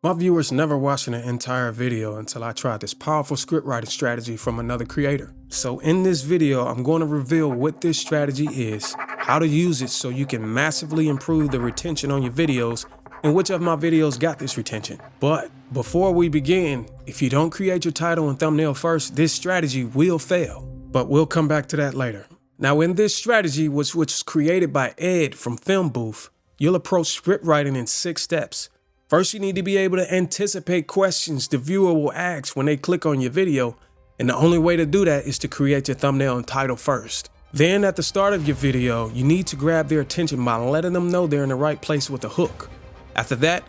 My viewers never watched an entire video until I tried this powerful script writing strategy from another creator. So in this video, I'm going to reveal what this strategy is, how to use it so you can massively improve the retention on your videos, and which of my videos got this retention. But before we begin, if you don't create your title and thumbnail first, this strategy will fail. But we'll come back to that later. Now in this strategy, which was created by Ed from Film Booth, you'll approach script writing in 6 steps. First, you need to be able to anticipate questions the viewer will ask when they click on your video, and the only way to do that is to create your thumbnail and title first. Then at the start of your video, you need to grab their attention by letting them know they're in the right place with the hook. After that,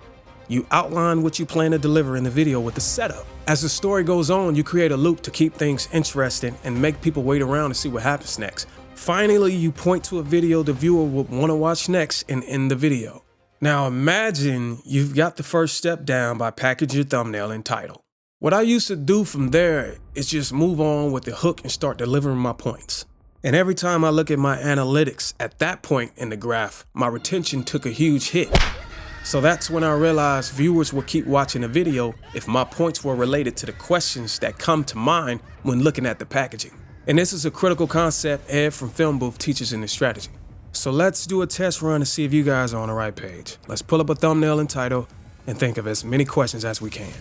you outline what you plan to deliver in the video with the setup. As the story goes on, you create a loop to keep things interesting and make people wait around to see what happens next. Finally, you point to a video the viewer would want to watch next and end the video. Now imagine you've got the first step down by packaging your thumbnail and title. What I used to do from there is just move on with the hook and start delivering my points. And every time I look at my analytics at that point in the graph, my retention took a huge hit. So that's when I realized viewers would keep watching the video if my points were related to the questions that come to mind when looking at the packaging. And this is a critical concept Ed from Film Booth teaches in this strategy. So let's do a test run to see if you guys are on the right page. Let's pull up a thumbnail and title and think of as many questions as we can.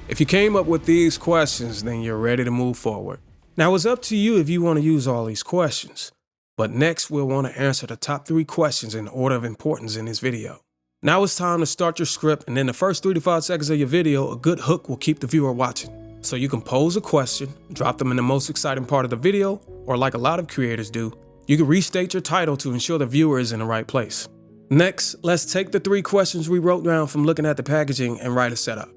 If you came up with these questions, then you're ready to move forward. Now it's up to you if you want to use all these questions. But next we'll want to answer the top 3 questions in order of importance in this video. Now it's time to start your script, and in the first 3 to 5 seconds of your video, a good hook will keep the viewer watching. So you can pose a question, drop them in the most exciting part of the video, or like a lot of creators do, you can restate your title to ensure the viewer is in the right place. Next, let's take the 3 questions we wrote down from looking at the packaging and write a setup.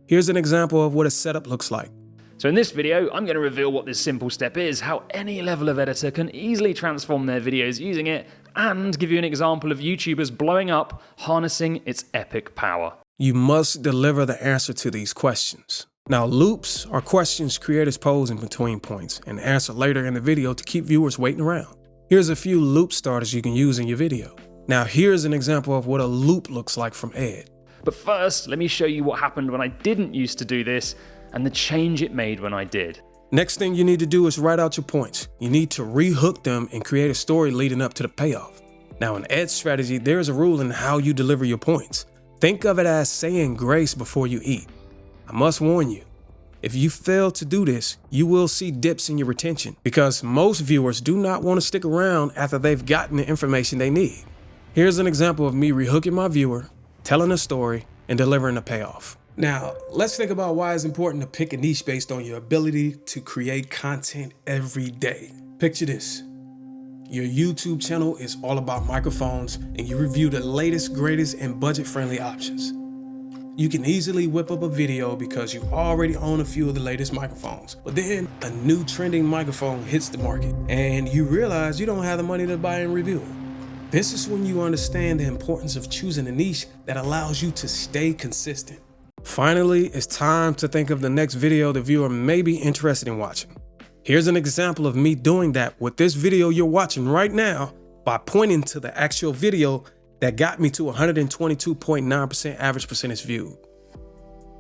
Here's an example of what a setup looks like. So in this video, I'm going to reveal what this simple step is, how any level of editor can easily transform their videos using it, and give you an example of YouTubers blowing up, harnessing its epic power. You must deliver the answer to these questions. Now, loops are questions creators pose in between points and answer later in the video to keep viewers waiting around. Here's a few loop starters you can use in your video. Now, here's an example of what a loop looks like from Ed. But first, let me show you what happened when I didn't used to do this and the change it made when I did. Next thing you need to do is write out your points. You need to re-hook them and create a story leading up to the payoff. Now, in Ed's strategy, there's a rule in how you deliver your points. Think of it as saying grace before you eat. I must warn you, if you fail to do this, you will see dips in your retention because most viewers do not want to stick around after they've gotten the information they need. Here's an example of me rehooking my viewer, telling a story, and delivering a payoff. Now, let's think about why it's important to pick a niche based on your ability to create content every day. Picture this. Your YouTube channel is all about microphones and you review the latest, greatest, and budget-friendly options. You can easily whip up a video because you already own a few of the latest microphones. But then a new trending microphone hits the market and you realize you don't have the money to buy and review it. This is when you understand the importance of choosing a niche that allows you to stay consistent. Finally, it's time to think of the next video the viewer may be interested in watching. Here's an example of me doing that with this video you're watching right now by pointing to the actual video that got me to 122.9% average percentage viewed.